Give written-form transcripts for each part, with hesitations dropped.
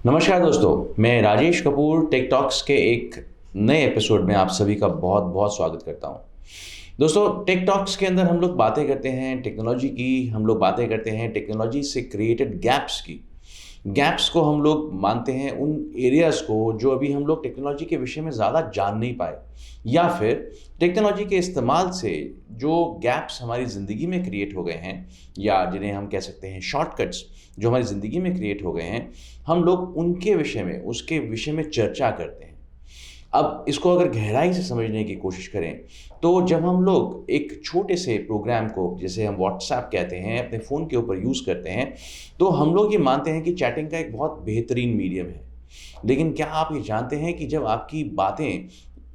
नमस्कार दोस्तों, मैं राजेश कपूर टेक टॉक्स के एक नए एपिसोड में आप सभी का बहुत बहुत स्वागत करता हूं। दोस्तों, टेक टॉक्स के अंदर हम लोग बातें करते हैं टेक्नोलॉजी की, हम लोग बातें करते हैं टेक्नोलॉजी से क्रिएटेड गैप्स की। गैप्स को हम लोग मानते हैं उन एरियाज़ को जो अभी हम लोग टेक्नोलॉजी के विषय में ज़्यादा जान नहीं पाए, या फिर टेक्नोलॉजी के इस्तेमाल से जो गैप्स हमारी ज़िंदगी में क्रिएट हो गए हैं, या जिन्हें हम कह सकते हैं शॉर्टकट्स जो हमारी ज़िंदगी में क्रिएट हो गए हैं, हम लोग उनके विषय में उसके विषय में चर्चा करते हैं। अब इसको अगर गहराई से समझने की कोशिश करें, तो जब हम लोग एक छोटे से प्रोग्राम को, जिसे हम व्हाट्सएप कहते हैं, अपने फ़ोन के ऊपर यूज़ करते हैं, तो हम लोग ये मानते हैं कि चैटिंग का एक बहुत बेहतरीन मीडियम है। लेकिन क्या आप ये जानते हैं कि जब आपकी बातें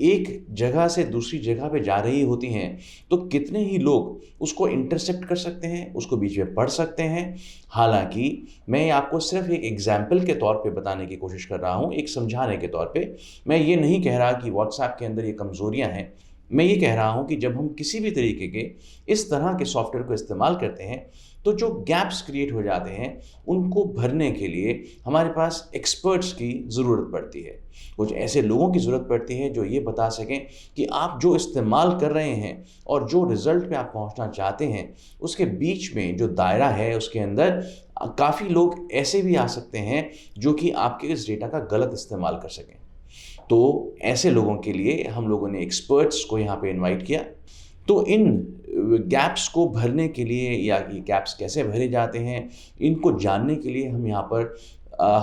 एक जगह से दूसरी जगह पे जा रही होती हैं, तो कितने ही लोग उसको इंटरसेप्ट कर सकते हैं, उसको बीच में पढ़ सकते हैं। हालाँकि मैं आपको सिर्फ़ एक एग्ज़ाम्पल के तौर पे बताने की कोशिश कर रहा हूँ, एक समझाने के तौर पे। मैं ये नहीं कह रहा कि व्हाट्सऐप के अंदर ये कमज़ोरियाँ हैं। मैं ये कह रहा हूँ कि जब हम किसी भी तरीके के इस तरह के सॉफ्टवेयर को इस्तेमाल करते हैं, तो जो गैप्स क्रिएट हो जाते हैं, उनको भरने के लिए हमारे पास एक्सपर्ट्स की ज़रूरत पड़ती है। कुछ ऐसे लोगों की ज़रूरत पड़ती है जो ये बता सकें कि आप जो इस्तेमाल कर रहे हैं और जो रिज़ल्ट पे आप पहुँचना चाहते हैं, उसके बीच में जो दायरा है उसके अंदर काफ़ी लोग ऐसे भी आ सकते हैं जो कि आपके इस डेटा का गलत इस्तेमाल कर सकें। तो ऐसे लोगों के लिए हम लोगों ने एक्सपर्ट्स को यहाँ पे इनवाइट किया। तो इन गैप्स को भरने के लिए, या ये गैप्स कैसे भरे जाते हैं, इनको जानने के लिए हम यहाँ पर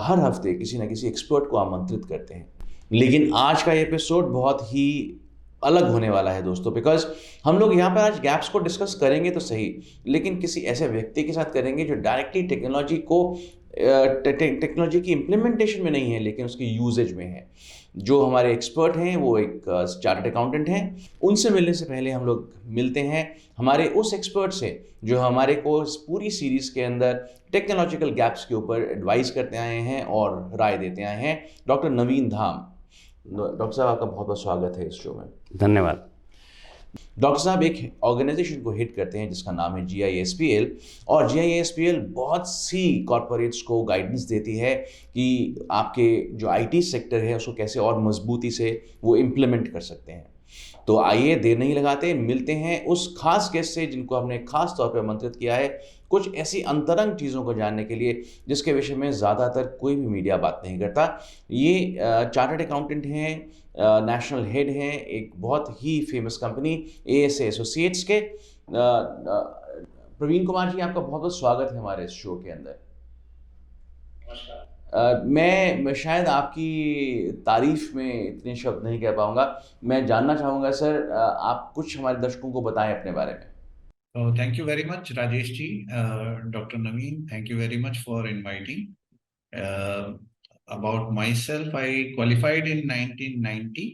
हर हफ्ते किसी न किसी एक्सपर्ट को आमंत्रित करते हैं। लेकिन आज का ये एपिसोड बहुत ही अलग होने वाला है दोस्तों, बिकॉज़ हम लोग यहाँ पर आज गैप्स को डिस्कस करेंगे तो सही, लेकिन किसी ऐसे व्यक्ति के साथ करेंगे जो डायरेक्टली टेक्नोलॉजी को टेक्नोलॉजी की इम्प्लीमेंटेशन में नहीं है, लेकिन उसके यूसेज में है। जो हमारे एक्सपर्ट हैं वो एक चार्टर्ड अकाउंटेंट हैं। उनसे मिलने से पहले हम लोग मिलते हैं हमारे उस एक्सपर्ट से जो हमारे को इस पूरी सीरीज़ के अंदर टेक्नोलॉजिकल गैप्स के ऊपर एडवाइस करते आए हैं और राय देते आए हैं, डॉक्टर नवीन धाम। डॉक्टर साहब, आपका बहुत-बहुत स्वागत है इस शो में। धन्यवाद। डॉक्टर साहब एक ऑर्गेनाइजेशन को हेड करते हैं जिसका नाम है जीआईएसपीएल, और जीआईएसपीएल बहुत सी कॉरपोरेट्स को गाइडेंस देती है कि आपके जो आईटी सेक्टर है उसको कैसे और मजबूती से वो इम्प्लीमेंट कर सकते हैं। तो आइए देर नहीं लगाते, मिलते हैं उस खास गेस्ट से जिनको हमने खास तौर पे आमंत्रित किया है, कुछ ऐसी अंतरंग चीज़ों को जानने के लिए जिसके विषय में ज़्यादातर कोई भी मीडिया बात नहीं करता। ये चार्टर्ड अकाउंटेंट हैं, नेशनल हेड हैं एक बहुत ही फेमस कंपनी एएसए एसोसिएट्स के। प्रवीण कुमार जी, आपका बहुत बहुत स्वागत है हमारे इस शो के अंदर। मैं शायद आपकी तारीफ़ में इतने शब्द नहीं कह पाऊँगा। मैं जानना चाहूँगा सर, आप कुछ हमारे दर्शकों को बताएँ अपने बारे में। So thank you very much, Rajesh ji. Dr. Naveen, thank you very much for inviting. Uh, about myself, I qualified in 1990,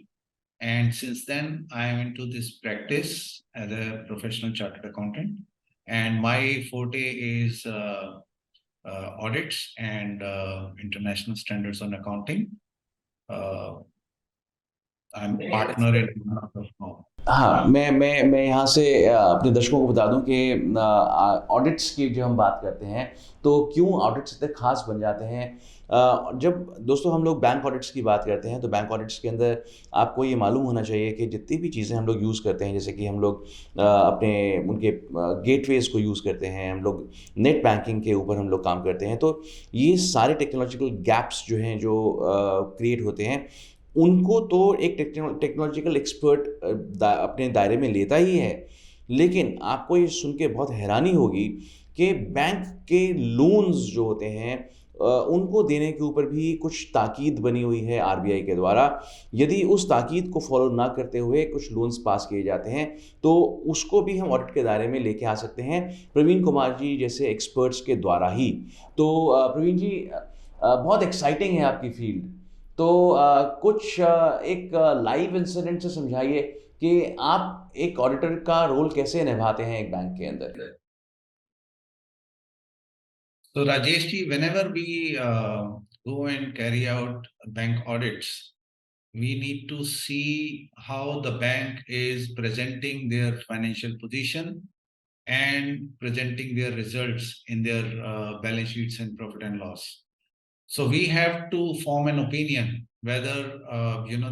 and since then I am into this practice as a professional chartered accountant. And my forte is audits and international standards on accounting. Uh, I'm a partner in one of the firm. हाँ, मैं यहाँ से अपने दर्शकों को बता दूँ कि ऑडिट्स की जो हम बात करते हैं, तो क्यों ऑडिट्स इतने ख़ास बन जाते हैं। जब दोस्तों हम लोग बैंक ऑडिट्स की बात करते हैं, तो बैंक ऑडिट्स के अंदर आपको ये मालूम होना चाहिए कि जितनी भी चीज़ें हम लोग यूज़ करते हैं, जैसे कि हम लोग अपने उनके गेटवेज़ को यूज़ करते हैं, हम लोग नेट बैंकिंग के ऊपर हम लोग काम करते हैं, तो ये सारे टेक्नोलॉजिकल गैप्स जो हैं, जो क्रिएट होते हैं, उनको तो एक टेक्नोलॉजिकल एक्सपर्ट अपने दायरे में लेता ही है। लेकिन आपको ये सुन के बहुत हैरानी होगी कि बैंक के लोन्स जो होते हैं, उनको देने के ऊपर भी कुछ ताकीद बनी हुई है आरबीआई के द्वारा। यदि उस ताकीद को फॉलो ना करते हुए कुछ लोन्स पास किए जाते हैं, तो उसको भी हम ऑडिट के दायरे में लेके आ सकते हैं प्रवीण कुमार जी जैसे एक्सपर्ट्स के द्वारा ही। तो प्रवीण जी, बहुत एक्साइटिंग है आपकी फील्ड। तो कुछ एक लाइव इंसिडेंट से समझाइए कि आप एक ऑडिटर का रोल कैसे निभाते हैं एक बैंक के अंदर? So Rajesh ji, whenever we go and carry out bank audits, we need to see how the bank is presenting their financial position and presenting their results in their balance sheets and profit and loss. So we have to form an opinion whether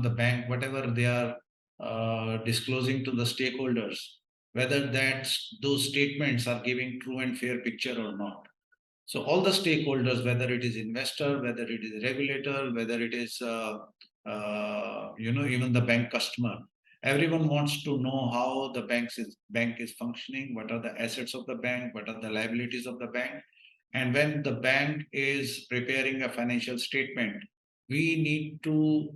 the bank, whatever they are disclosing to the stakeholders, whether those statements are giving true and fair picture or not. So all the stakeholders, whether it is investor, whether it is regulator, whether it is even the bank customer, everyone wants to know how the bank is functioning, what are the assets of the bank, what are the liabilities of the bank. And when the bank is preparing a financial statement, we need to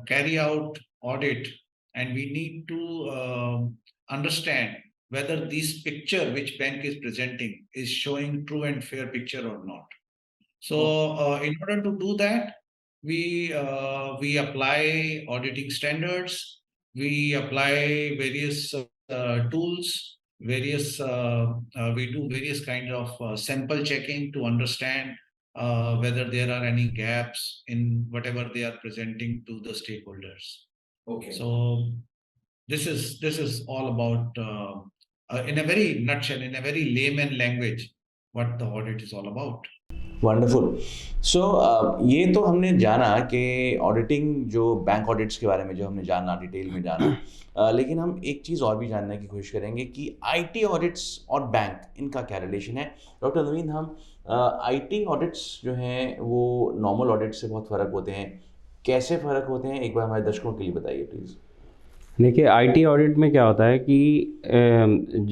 carry out audit, and we need to understand whether this picture which bank is presenting is showing true and fair picture or not. So in order to do that, we apply auditing standards, we apply various tools, we do various kind of sample checking to understand whether there are any gaps in whatever they are presenting to the stakeholders. Okay. So this is all about in a very nutshell, in a very layman language, what the audit is all about. Wonderful. So ये तो हमने जाना कि auditing जो bank audits के बारे में जो हमने जाना, डिटेल में जाना, लेकिन हम एक चीज़ और भी जानने की कोशिश करेंगे कि आईटी ऑडिट्स और बैंक, इनका क्या रिलेशन है। डॉक्टर नवीन, हम आईटी ऑडिट्स जो हैं वो नॉर्मल ऑडिट से बहुत फ़र्क होते हैं, कैसे फ़र्क होते हैं, एक बार हमारे दर्शकों के लिए बताइए प्लीज़। देखिए, आईटी ऑडिट में क्या होता है कि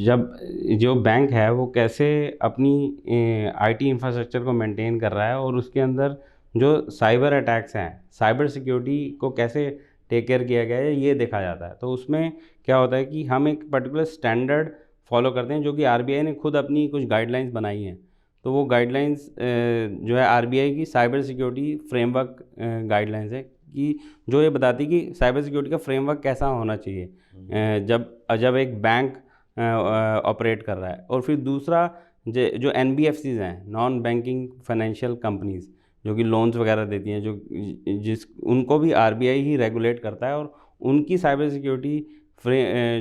जब जो बैंक है वो कैसे अपनी आईटी इंफ्रास्ट्रक्चर को मेंटेन कर रहा है और उसके अंदर जो साइबर अटैक्स हैं, साइबर सिक्योरिटी को कैसे टेक केयर किया गया है, ये देखा जाता है। तो उसमें क्या होता है कि हम एक पर्टिकुलर स्टैंडर्ड फॉलो करते हैं, जो कि आरबीआई ने खुद अपनी कुछ गाइडलाइंस बनाई हैं। तो वो गाइडलाइंस जो है आरबीआई की साइबर सिक्योरिटी फ्रेमवर्क गाइडलाइंस है, कि जो ये बताती है कि साइबर सिक्योरिटी का फ्रेमवर्क कैसा होना चाहिए जब एक बैंक ऑपरेट कर रहा है। और फिर दूसरा जो एनबीएफसीज हैं, नॉन बैंकिंग फाइनेंशियल कंपनीज, जो कि लोन्स वगैरह देती हैं, उनको भी आरबीआई ही रेगुलेट करता है, और उनकी साइबर सिक्योरिटी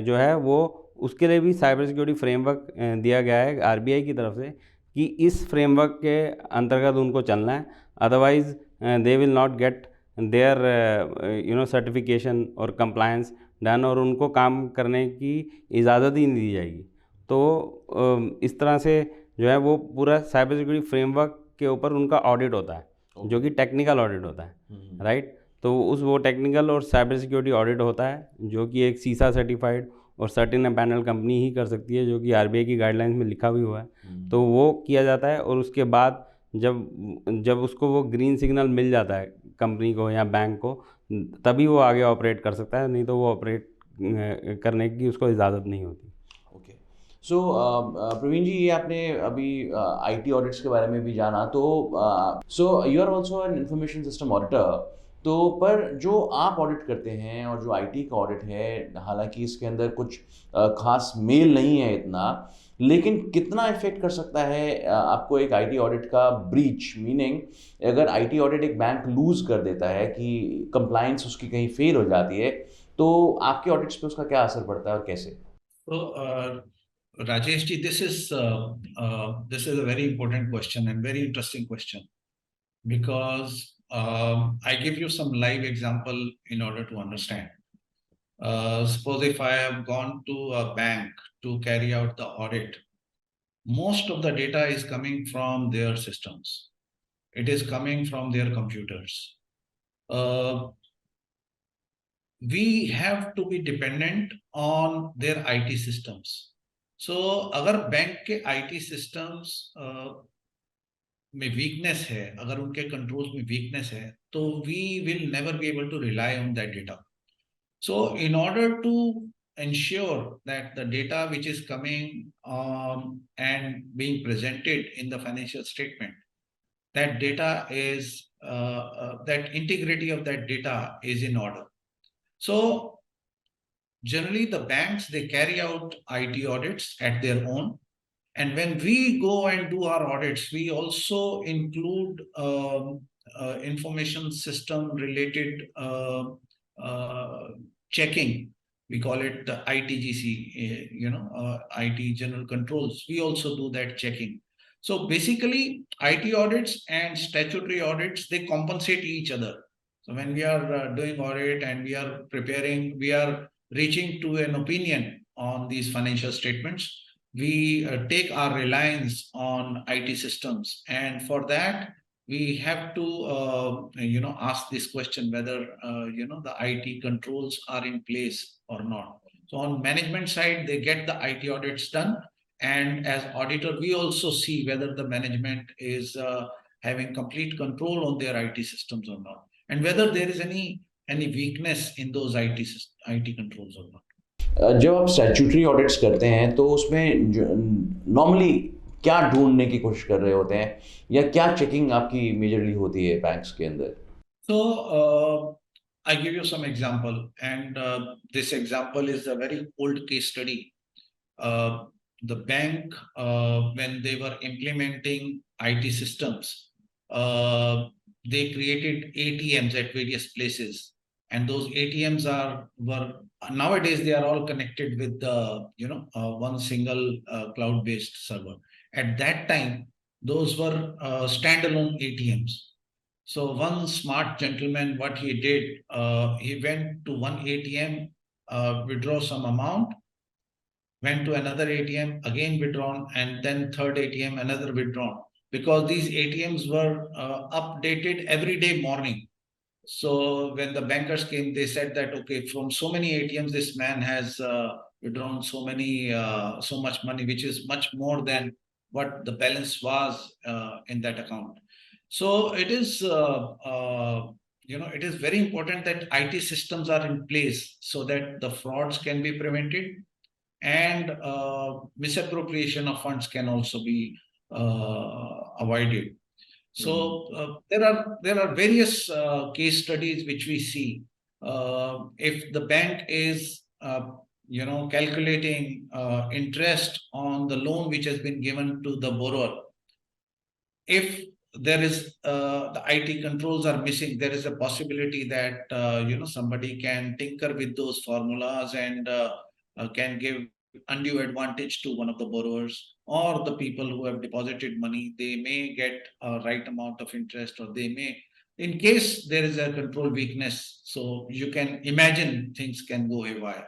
जो है वो उसके लिए भी साइबर सिक्योरिटी फ्रेमवर्क दिया गया है आरबीआई की तरफ से, कि इस फ्रेमवर्क के अंतर्गत उनको चलना है, otherwise they will not get their certification और कंप्लायंस डन, और उनको काम करने की इजाज़त ही नहीं दी जाएगी। तो इस तरह से जो है वो पूरा साइबर सिक्योरिटी फ्रेमवर्क के ऊपर उनका ऑडिट होता है, जो कि टेक्निकल ऑडिट होता है, राइट। तो वो टेक्निकल और साइबर सिक्योरिटी ऑडिट होता है, जो कि एक सीसा सर्टिफाइड और सर्टेन पैनल कंपनी ही कर सकती है, जो कि आरबीआई की गाइडलाइंस में लिखा भी हुआ है। तो वो किया जाता है, और उसके बाद जब उसको वो ग्रीन सिग्नल मिल जाता है कंपनी को या बैंक को, तभी वो आगे ऑपरेट कर सकता है, नहीं तो वो ऑपरेट करने की उसको इजाज़त नहीं होती। ओके। सो प्रवीण जी, ये आपने अभी आईटी ऑडिट्स के बारे में भी जाना, तो so you are also an information system auditor. तो पर जो आप ऑडिट करते हैं और जो आईटी का ऑडिट है, हालांकि इसके अंदर कुछ खास मेल नहीं है इतना, लेकिन कितना इफेक्ट कर सकता है आपको एक आईटी ऑडिट का ब्रीच, मीनिंग अगर आईटी ऑडिट एक बैंक लूज कर देता है कि कंप्लायंस उसकी कहीं फेल हो जाती है, तो आपके ऑडिट्स पे उसका क्या असर पड़ता है और कैसे? So, Rajesh ji, this is a very important question and very interesting question, because I give you some live example in order to understand. Suppose if I have gone to a bank to carry out the audit, most of the data is coming from their systems. It is coming from their computers. We have to be dependent on their IT systems. So अगर bank के IT systems में weakness है, अगर उनके controls में weakness है, तो we will never be able to rely on that data. So in order to ensure that the data which is coming and being presented in the financial statement, that data is that integrity of that data is in order. So generally the banks, they carry out IT audits at their own. And when we go and do our audits, we also include information system related checking. We call it the ITGC, IT general controls. We also do that checking. So basically, IT audits and statutory audits, they compensate each other. So when we are doing audit and we are preparing, we are reaching to an opinion on these financial statements, we take our reliance on IT systems, and for that we have to ask this question whether the IT controls are in place or not. So on management side, they get the IT audits done, and as auditor we also see whether the management is having complete control on their IT systems or not, and whether there is any weakness in those IT controls or not. जब आप statutory audits करते हैं तो उसमें normally क्या ढूंढने की कोशिश कर रहे होते हैं या क्या चेकिंग आपकी मेजरली होती है बैंक्स के अंदर? So I give you some example, and this example is a very old case study. The bank, when they were implementing IT systems, they created ATMs at various places, and those ATMs were nowadays they are all connected with the one single cloud-based server. At that time, those were standalone ATMs. So one smart gentleman, what he did, he went to one ATM, withdraw some amount, went to another ATM, again withdrawn, and then third ATM, another withdrawn, because these ATMs were updated every day morning. So when the bankers came, they said that, okay, from so many ATMs, this man has withdrawn so much money, which is much more than what the balance was in that account. So it is, it is very important that IT systems are in place so that the frauds can be prevented, and misappropriation of funds can also be avoided. So there are various case studies which we see. If the bank is calculating interest on the loan which has been given to the borrower, if there is the IT controls are missing, there is a possibility that somebody can tinker with those formulas and can give undue advantage to one of the borrowers, or the people who have deposited money. They may get a right amount of interest, or they may, in case there is a control weakness, so you can imagine things can go haywire.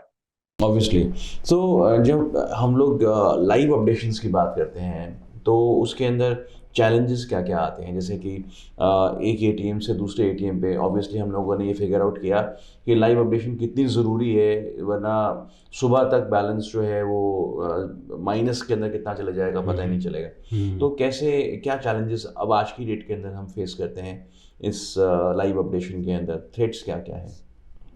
Obviously. So जब हम लोग live updations की बात करते हैं तो उसके अंदर चैलेंजेस क्या क्या आते हैं? जैसे कि एक एटीएम से दूसरे एटीएम पे ऑब्वियसली हम लोगों ने ये फिगर आउट किया कि लाइव अपडेशन कितनी ज़रूरी है, वरना सुबह तक बैलेंस जो है वो माइनस के अंदर कितना चला जाएगा पता ही नहीं चलेगा। तो कैसे क्या चैलेंजेस अब आज की डेट के अंदर हम फेस करते हैं इस लाइव अपडेशन के अंदर? थ्रेट्स क्या क्या है?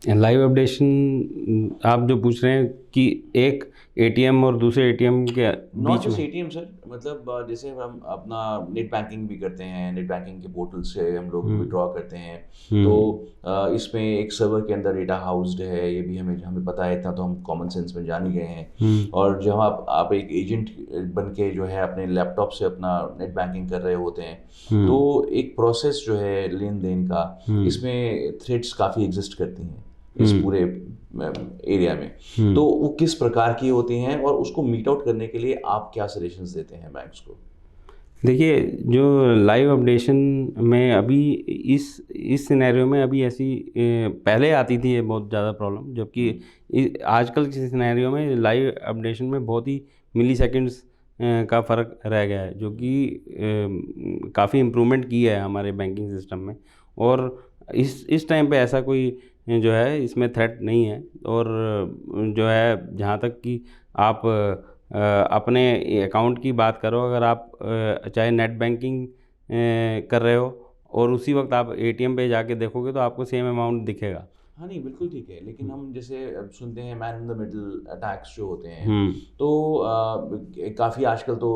लाइव अपडेशन आप जो पूछ रहे हैं कि एक एटीएम और दूसरे एटीएम के नॉट बीच जस्ट में, एटीएम सर, मतलब जैसे हम अपना नेट बैंकिंग भी करते हैं, नेट बैंकिंग के पोर्टल से हम लोग विड्रॉ करते हैं, तो इसमें एक सर्वर के अंदर डेटा हाउस्ड है, ये भी हमें पता है, इतना तो हम कॉमन सेंस में जान ही गए हैं। और जब आप एक एजेंट बन के जो है अपने लैपटॉप से अपना नेट बैंकिंग कर रहे होते हैं, तो एक प्रोसेस जो है लेन देन का, इसमें थ्रेड्स काफ़ी एग्जिस्ट करती हैं इस पूरे एरिया में। तो वो किस प्रकार की होती हैं और उसको मीट आउट करने के लिए आप क्या सजेशंस देते हैं बैंक्स को? देखिए, जो लाइव अपडेशन में अभी इस सिनेरियो में अभी ऐसी पहले आती थी ये बहुत ज़्यादा प्रॉब्लम, जबकि आजकल के सिनेरियो में लाइव अपडेशन में बहुत ही मिली सेकेंड्स का फ़र्क रह गया है, जो कि काफ़ी इम्प्रूवमेंट की है हमारे बैंकिंग सिस्टम में। और इस टाइम पे ऐसा कोई जो है इसमें थ्रेट नहीं है। और जो है, जहाँ तक कि आप अपने अकाउंट की बात करो, अगर आप चाहे नेट बैंकिंग कर रहे हो और उसी वक्त आप एटीएम पे जाके देखोगे तो आपको सेम अमाउंट दिखेगा। हाँ, नहीं बिल्कुल ठीक है, लेकिन हम जैसे अब सुनते हैं man in the middle attacks जो होते हैं, तो काफ़ी आजकल तो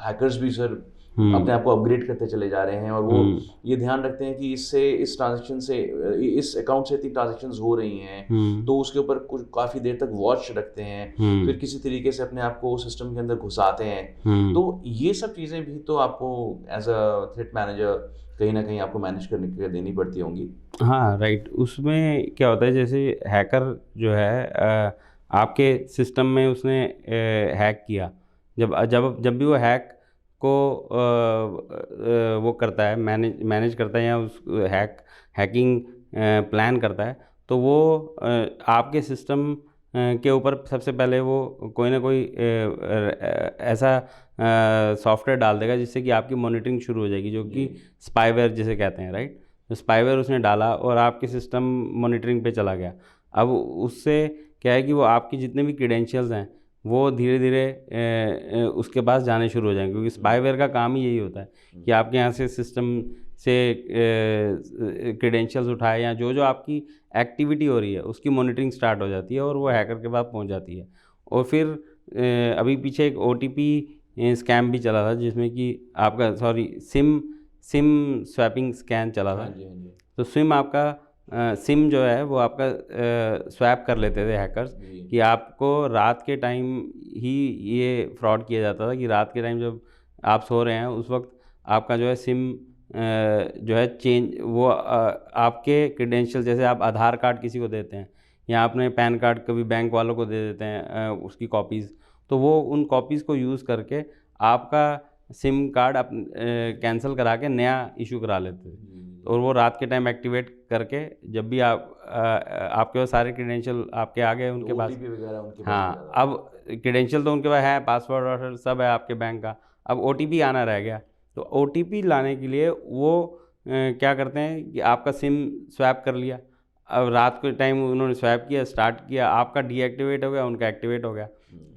हैकर्स भी सर अपने आप को अपग्रेड करते चले जा रहे हैं, और वो ये ध्यान रखते हैं कि इस ट्रांजैक्शन से, इस अकाउंट से इतनी ट्रांजैक्शंस हो रही हैं, तो उसके ऊपर कुछ काफ़ी देर तक वॉच रखते हैं, फिर किसी तरीके से अपने आप को सिस्टम के अंदर घुसाते हैं। तो ये सब चीज़ें भी तो आपको एज अ थ्रेट मैनेजर कहीं ना कहीं आपको मैनेज करने के लिए देनी पड़ती होंगी। हाँ, राइट। उसमें क्या होता है, जैसे हैकर जो है आपके सिस्टम में उसने हैक किया, जब भी वो हैक को वो करता है, मैनेज करता है या उस हैकिंग प्लान करता है, तो वो आपके सिस्टम के ऊपर सबसे पहले वो कोई ना कोई ऐसा सॉफ्टवेयर डाल देगा जिससे कि आपकी मॉनिटरिंग शुरू हो जाएगी, जो कि स्पाईवेयर जिसे कहते हैं, राइट। तो स्पाईवेयर उसने डाला और आपके सिस्टम मॉनिटरिंग पे चला गया। अब उससे क्या है कि वो आपकी जितने भी क्रीडेंशियल्स हैं वो धीरे धीरे उसके पास जाने शुरू हो जाएंगे, क्योंकि स्पाईवेयर का काम ही यही होता है कि आपके यहाँ से सिस्टम से क्रीडेंशियल्स उठाए या जो जो आपकी एक्टिविटी हो रही है उसकी मॉनिटरिंग स्टार्ट हो जाती है और वो हैकर के पास पहुंच जाती है। और फिर अभी पीछे एक OTP स्कैम भी चला था, जिसमें कि आपका सिम स्वैपिंग स्कैम चला था। हाँ जी, हाँ जी। तो सिम जो है वो आपका स्वैप कर लेते थे हैकर्स, जी। कि आपको रात के टाइम ही ये फ्रॉड किया जाता था कि रात के टाइम जब आप सो रहे हैं उस वक्त आपका जो है सिम जो है चेंज, वो आपके क्रीडेंशियल, जैसे आप आधार कार्ड किसी को देते हैं या अपने पैन कार्ड कभी बैंक वालों को दे देते हैं उसकी कॉपीज़, तो वो उन कॉपीज़ को यूज़ करके आपका सिम कार्ड कैंसिल करा के नया इशू करा लेते थे। और वो रात के टाइम एक्टिवेट करके जब भी आपके पास सारे क्रीडेंशियल आपके आ गए उनके पास, OTP वगैरह उनके पास आ हाँ, जाता था। अब क्रीडेंशियल तो उनके पास है, पासवर्ड वासवर्ड सब है आपके बैंक का, अब OTP आना रह गया। तो OTP लाने के लिए वो क्या करते हैं कि आपका सिम स्वैप कर लिया, अब रात के टाइम उन्होंने स्वैप किया, स्टार्ट किया, आपका डीएक्टिवेट हो गया, उनका एक्टिवेट हो गया।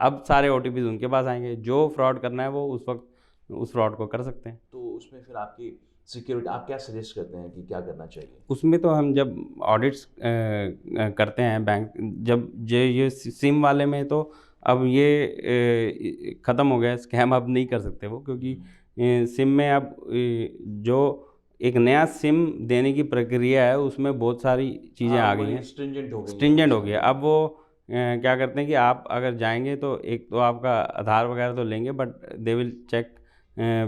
अब सारे OTPs उनके पास आएंगे, जो फ्रॉड करना है वो उस वक्त उस फ्रॉड को कर सकते हैं। तो उसमें फिर आपकी सिक्योरिटी, आप क्या सजेस्ट करते हैं कि क्या करना चाहिए? उसमें तो हम जब ऑडिट्स करते हैं बैंक, जब ये सिम वाले में तो अब ये ख़त्म हो गया स्कैम, अब नहीं कर सकते वो, क्योंकि सिम में अब जो एक नया सिम देने की प्रक्रिया है उसमें बहुत सारी चीज़ें आ गई हैं, स्ट्रिंजेंट हो गई हैं स्ट्रिंजेंट हो उसमें। गया। अब वो क्या करते हैं कि आप अगर जाएंगे तो एक तो आपका आधार वगैरह तो लेंगे, but they will check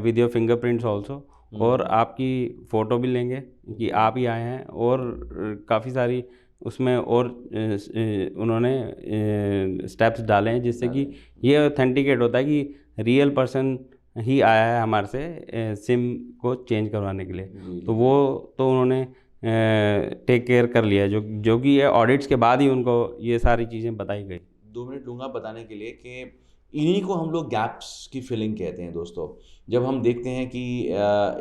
with your fingerprints also, और आपकी फ़ोटो भी लेंगे कि आप ही आए हैं, और काफ़ी सारी उसमें और उन्होंने स्टेप्स डाले हैं जिससे कि ये ऑथेंटिकेट होता है कि रियल पर्सन ही आया है हमारे से सिम को चेंज करवाने के लिए। तो वो तो उन्होंने टेक केयर कर लिया है, जो कि ये ऑडिट्स के बाद ही उनको ये सारी चीज़ें बताई गई। 2 मिनट लूँगा बताने के लिए कि इन्हीं को हम लोग गैप्स की फिलिंग कहते हैं दोस्तों। जब हम देखते हैं कि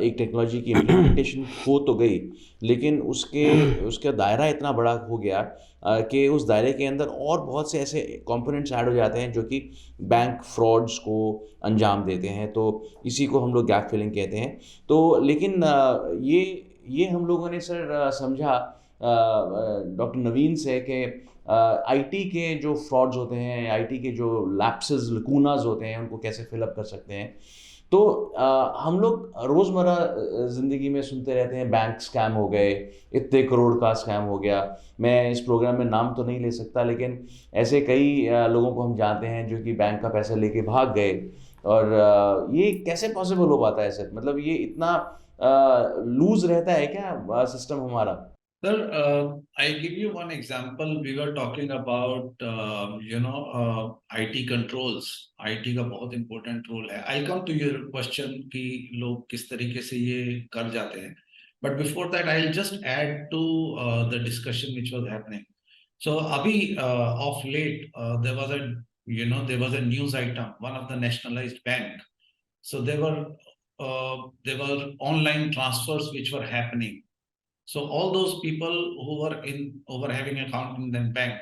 एक टेक्नोलॉजी की इम्प्लीमेंटेशन हो तो गई, लेकिन उसका दायरा इतना बड़ा हो गया कि उस दायरे के अंदर और बहुत से ऐसे कंपोनेंट्स ऐड हो जाते हैं जो कि बैंक फ्रॉड्स को अंजाम देते हैं। तो इसी को हम लोग गैप फिलिंग कहते हैं। तो लेकिन ये हम लोगों ने सर समझा डॉक्टर नवीन से कि आईटी के जो फ्रॉड्स होते हैं, आईटी के जो लैप्सेस, लकूनाज होते हैं, उनको कैसे फिलअप कर सकते हैं। तो हम लोग रोज़मर्रा ज़िंदगी में सुनते रहते हैं बैंक स्कैम हो गए, इतने करोड़ का स्कैम हो गया। मैं इस प्रोग्राम में नाम तो नहीं ले सकता, लेकिन ऐसे कई लोगों को हम जानते हैं जो कि बैंक का पैसा लेके भाग गए। और ये कैसे पॉसिबल हो पाता है सर? मतलब ये इतना लूज़ रहता है क्या सिस्टम हमारा? Sir, I give you one example. We were talking about, IT controls. IT का बहुत important role है. I'll come to your question कि लोग किस तरीके से ये कर जाते हैं. But before that, I'll just add to the discussion which was happening. So अभी of late, there was a news item, one of the nationalized bank. So there were online transfers which were happening. So all those people who were having account in the bank,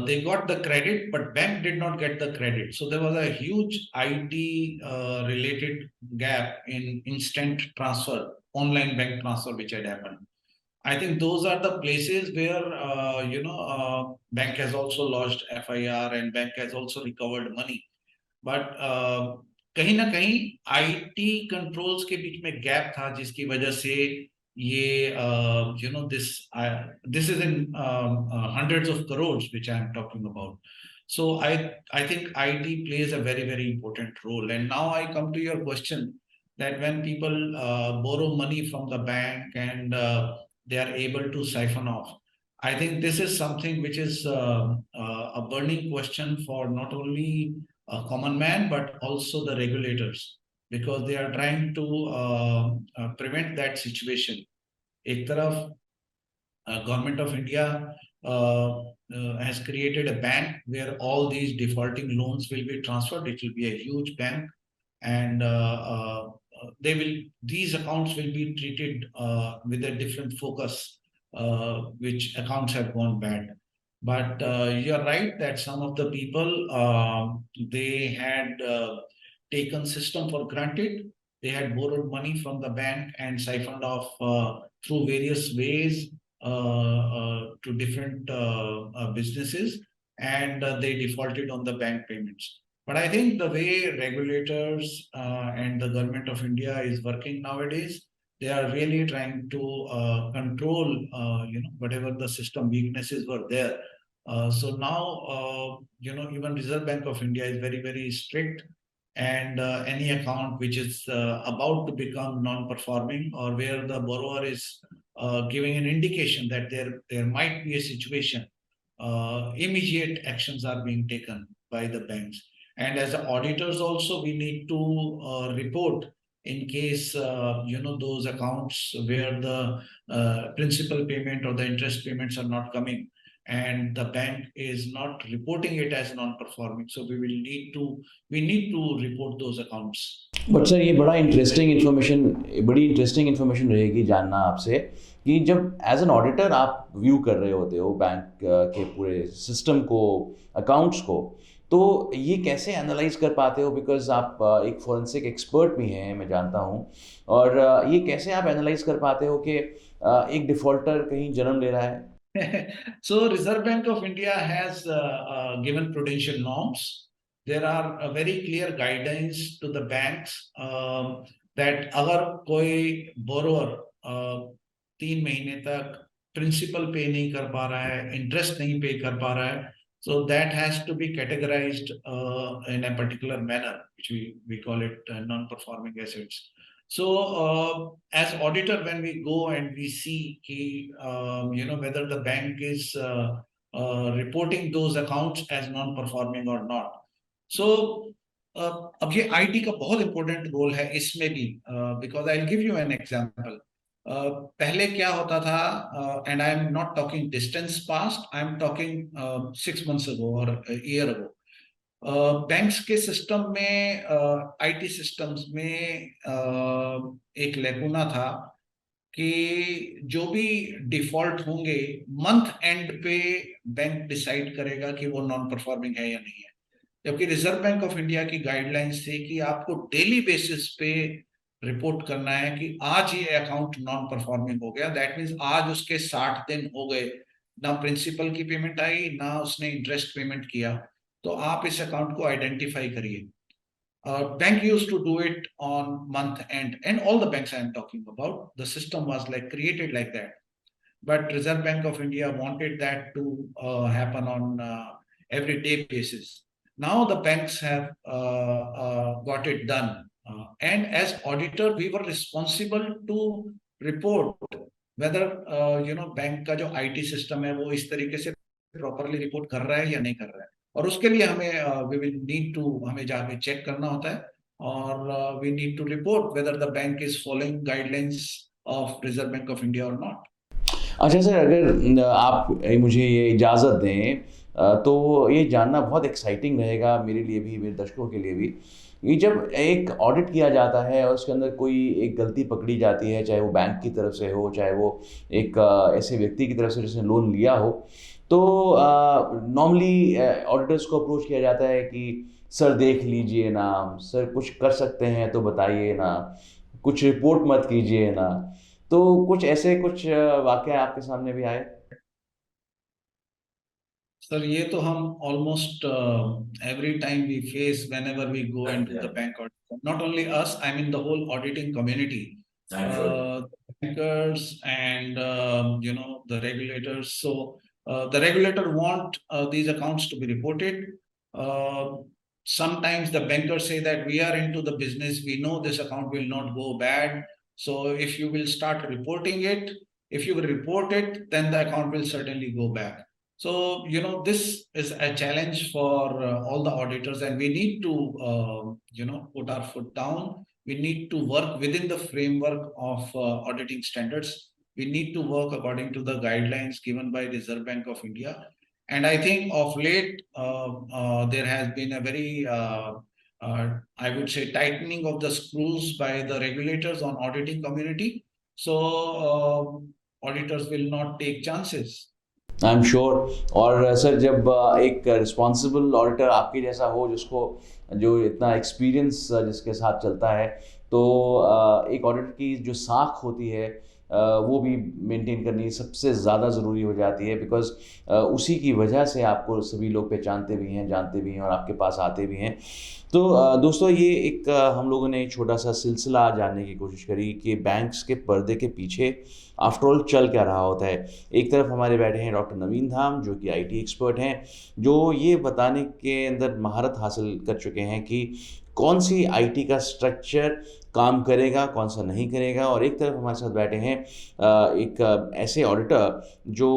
they got the credit, but bank did not get the credit. So there was a huge IT related gap in instant transfer, online bank transfer, which had happened. I think those are the places where bank has also lodged FIR and bank has also recovered money. But कहीं ना कहीं IT controls के बीच में gap था, जिसकी वजह से ये this is in hundreds of crores which I am talking about. So I think IT plays a very, very important role. And now I come to your question that when people borrow money from the bank and they are able to siphon off, I think this is something which is a burning question for not only a common man, but also the regulators. because they are trying to prevent that situation. एक तरफ government of India has created a bank where all these defaulting loans will be transferred. It will be a huge bank, and these accounts will be treated with a different focus, which accounts have gone bad. But you're right that some of the people they had taken system for granted. They had borrowed money from the bank and siphoned off through various ways to different businesses, and they defaulted on the bank payments. But I think the way regulators and the government of India is working nowadays, they are really trying to control, whatever the system weaknesses were there. So now, even Reserve Bank of India is very, very strict, and any account which is about to become non-performing, or where the borrower is giving an indication that there might be a situation, immediate actions are being taken by the banks. And as auditors also, we need to report in case those accounts where the principal payment or the interest payments are not coming, and the bank is not reporting it as non-performing. So we need to report those accounts. But sir, ये बड़ी interesting information रहेगी जानना आपसे कि जब as an auditor आप view कर रहे होते हो बैंक के पूरे सिस्टम को, अकाउंट्स को, तो ये कैसे एनालाइज कर पाते हो? बिकॉज आप एक फॉरेंसिक एक्सपर्ट भी हैं, मैं जानता हूँ, और ये कैसे आप एनालाइज कर पाते हो कि एक डिफॉल्टर कहीं जन्म ले रहा है? So Reserve Bank of India has given prudential norms. There are very clear guidelines to the banks that अगर कोई borrower 3 महीने तक principal pay नहीं कर पा रहा है, interest नहीं pay कर पा रहा है, so that has to be categorized in a particular manner, which we call it non-performing assets. So as auditor, when we go and we see whether the bank is reporting those accounts as non-performing or not. So अब ये IT का बहुत important role है इसमें भी, because I'll give you an example. पहले क्या होता था, and I'm not talking distance past, I'm talking 6 months ago or a year ago. Banks के सिस्टम में, आईटी सिस्टम्स में एक लेकुना था कि जो भी डिफॉल्ट होंगे मंथ एंड पे बैंक डिसाइड करेगा कि वो नॉन परफॉर्मिंग है या नहीं है, जबकि रिजर्व बैंक ऑफ इंडिया की गाइडलाइंस थी कि आपको डेली बेसिस पे रिपोर्ट करना है कि आज ये अकाउंट नॉन परफॉर्मिंग हो गया। दैट मीन्स आज उसके 60 दिन हो गए, ना प्रिंसिपल की पेमेंट आई, ना उसने इंटरेस्ट पेमेंट किया, तो आप इस अकाउंट को आइडेंटिफाई करिए। Bank used to do it on month end, and all the banks I am talking about, the system was like created like that. But Reserve Bank of India wanted that to happen on every day basis. Now the banks have got it done, and as auditor, we were responsible to report whether bank का जो IT system है वो इस तरीके से properly report कर रहा है या नहीं कर रहा है, और उसके लिए हमें we will need to हमें जाके चेक करना होता है, और we need to report whether the bank is following guidelines of Reserve Bank of India or not. अच्छा सर, अगर आप मुझे ये इजाज़त दें तो ये जानना बहुत एक्साइटिंग रहेगा मेरे लिए भी, मेरे दर्शकों के लिए भी, ये जब एक ऑडिट किया जाता है और उसके अंदर कोई एक गलती पकड़ी जाती है, चाहे वो बैंक की तरफ से हो, चाहे वो एक ऐसे व्यक्ति की तरफ से जिसने लोन लिया हो, तो नॉर्मली ऑडिटर्स को अप्रोच किया जाता है कि सर देख लीजिए ना, सर कुछ कर सकते हैं तो बताइए ना, कुछ रिपोर्ट मत कीजिए ना। तो कुछ ऐसे कुछ वाकया आपके सामने भी आए? सर ये तो हम almost every time we face whenever we go and do the bank audit, not only us, I mean the whole auditing community, bankers and the regulators. So the regulator want these accounts to be reported. Sometimes the bankers say that we are into the business, we know this account will not go bad, so if you will start reporting it, if you will report it, then the account will certainly go back. So this is a challenge for all the auditors, and we need to put our foot down We need to work within the framework of auditing standards. We need to work according to the guidelines given by Reserve Bank of India. And I think of late, there has been a very, I would say, tightening of the screws by the regulators on auditing community. So auditors will not take chances. I am sure. और sir जब एक responsible auditor आपके जैसा हो, जिसको जो इतना experience जिसके साथ चलता है, तो एक ऑडिटर की जो साख होती है वो भी मेंटेन करनी सबसे ज़्यादा ज़रूरी हो जाती है, बिकॉज़ उसी की वजह से आपको सभी लोग पहचानते भी हैं, जानते भी हैं और आपके पास आते भी हैं। तो दोस्तों, ये एक हम लोगों ने एक छोटा सा सिलसिला जानने की कोशिश करी कि बैंक्स के पर्दे के पीछे आफ्टर ऑल चल क्या रहा होता है। एक तरफ हमारे बैठे हैं डॉक्टर नवीन धाम, जो कि आईटी एक्सपर्ट हैं, जो ये बताने के अंदर महारत हासिल कर चुके हैं कि कौन सी आईटी का स्ट्रक्चर काम करेगा, कौन सा नहीं करेगा। और एक तरफ हमारे साथ बैठे हैं एक ऐसे ऑडिटर जो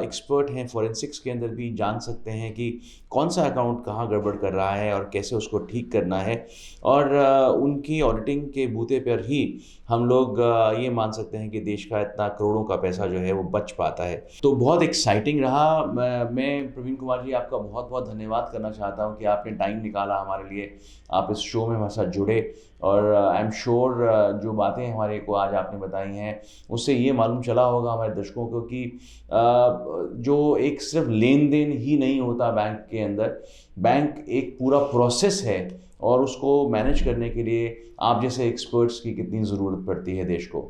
एक्सपर्ट हैं फॉरेंसिक्स के अंदर भी, जान सकते हैं कि कौन सा अकाउंट कहाँ गड़बड़ कर रहा है और कैसे उसको ठीक करना है। और उनकी ऑडिटिंग के बूते पर ही हम लोग ये मान सकते हैं कि देश का इतना करोड़ों का पैसा जो है वो बच पाता है। तो बहुत एक्साइटिंग रहा। मैं प्रवीण कुमार जी आपका बहुत बहुत धन्यवाद करना चाहता हूँ कि आपने टाइम निकाला हमारे लिए, आप इस शो में हमारे साथ जुड़े। और आई एम श्योर जो बातें हमारे को आज आपने बताई हैं उससे ये मालूम चला होगा हमारे दर्शकों को कि जो एक सिर्फ लेन देन ही नहीं होता बैंक के अंदर, बैंक एक पूरा प्रोसेस है और उसको मैनेज करने के लिए आप जैसे एक्सपर्ट्स की कितनी ज़रूरत पड़ती है देश को।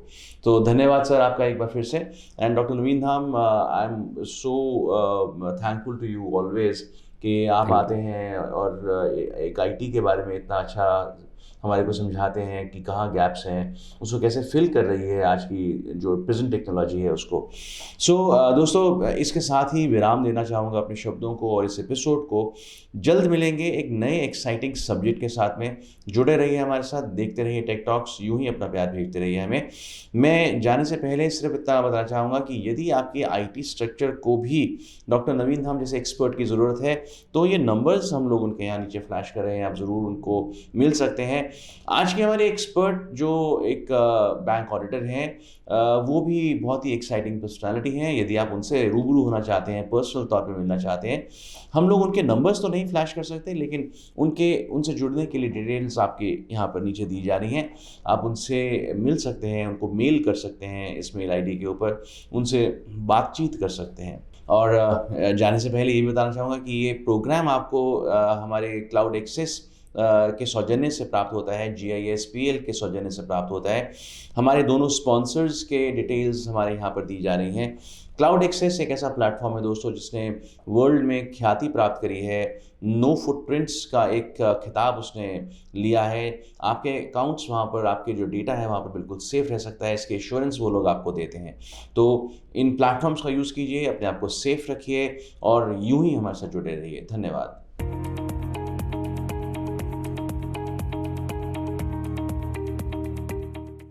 तो धन्यवाद सर आपका एक बार फिर से। And doctor Naveen Dham, I am so thankful to you always कि आप आते हैं और एक आईटी के बारे में इतना अच्छा हमारे को समझाते हैं कि कहाँ गैप्स हैं, उसको कैसे फिल कर रही है आज की जो प्रेजेंट टेक्नोलॉजी है उसको। सो दोस्तों, इसके साथ ही विराम देना चाहूँगा अपने शब्दों को और इस एपिसोड को। जल्द मिलेंगे एक नए एक्साइटिंग सब्जेक्ट के साथ में। जुड़े रहिए हमारे साथ, देखते रहिए टेक टॉक्स, यूं ही अपना प्यार भेजते रहिए हमें। मैं जाने से पहले सिर्फ इतना बताना चाहूँगा कि यदि आपके आईटी स्ट्रक्चर को भी डॉक्टर नवीन धाम जैसे एक्सपर्ट की ज़रूरत है, तो ये नंबर्स हम लोग उनके यहाँ नीचे फ्लैश कर रहे हैं, आप ज़रूर उनको मिल सकते हैं। आज के हमारे एक्सपर्ट जो एक बैंक ऑडिटर हैं, वो भी बहुत ही एक्साइटिंग पर्सनालिटी हैं। यदि आप उनसे रूबरू होना चाहते हैं, पर्सनल तौर पे मिलना चाहते हैं, हम लोग उनके नंबर्स तो नहीं फ्लैश कर सकते, लेकिन उनसे जुड़ने के लिए डिटेल्स आपके यहाँ पर नीचे दी जा रही हैं। आप उनसे मिल सकते हैं, उनको मेल कर सकते हैं इस मेल आईडी के ऊपर, उनसे बातचीत कर सकते हैं। और जाने से पहले ये बताना चाहूँगा कि ये प्रोग्राम आपको हमारे क्लाउड एक्सेस के सौजन्य से प्राप्त होता है, GISPL के सौजन्य से प्राप्त होता है। हमारे दोनों स्पॉन्सर्स के डिटेल्स हमारे यहाँ पर दी जा रही हैं। क्लाउड एक्सेस एक ऐसा प्लेटफॉर्म है दोस्तों जिसने वर्ल्ड में ख्याति प्राप्त करी है। नो फुटप्रिंट्स का एक खिताब उसने लिया है। आपके अकाउंट्स वहाँ पर, आपके जो डेटा है वहाँ पर बिल्कुल सेफ रह सकता है, इसके एश्योरेंस वो लोग आपको देते हैं। तो इन प्लेटफॉर्म्स का यूज़ कीजिए, अपने आप को सेफ रखिए और यूं ही हमारे साथ जुड़े रहिए। धन्यवाद।